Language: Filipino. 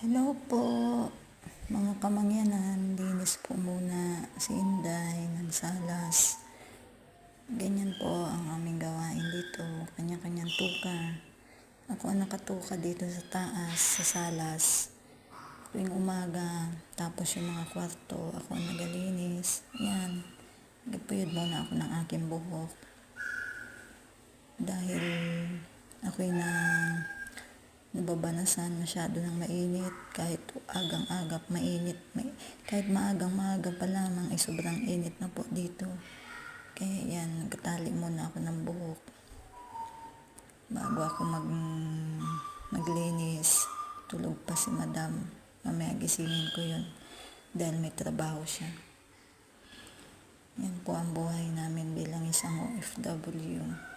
Hello po, mga kamangyanan, linis po muna si Inday, nagsalas. Ganyan po ang aming gawain dito, kanya-kanyang tuka. Ako ang nakatuka dito sa taas, sa salas. Tuwing umaga, tapos yung mga kwarto, ako ang nagalinis. Yan, nagpuyod muna ako ng aking buhok. Dahil ako'y nababanasan masyado ng mainit, kahit agang-agap mainit, kahit maagang-maaga pa lamang ay sobrang init na po dito. Kaya yan, nagtatali muna ako ng buhok bago ako maglinis. Tulog pa si madam, mamaya gisingin ko yun dahil may trabaho siya. Yan po ang buhay namin bilang isang OFW.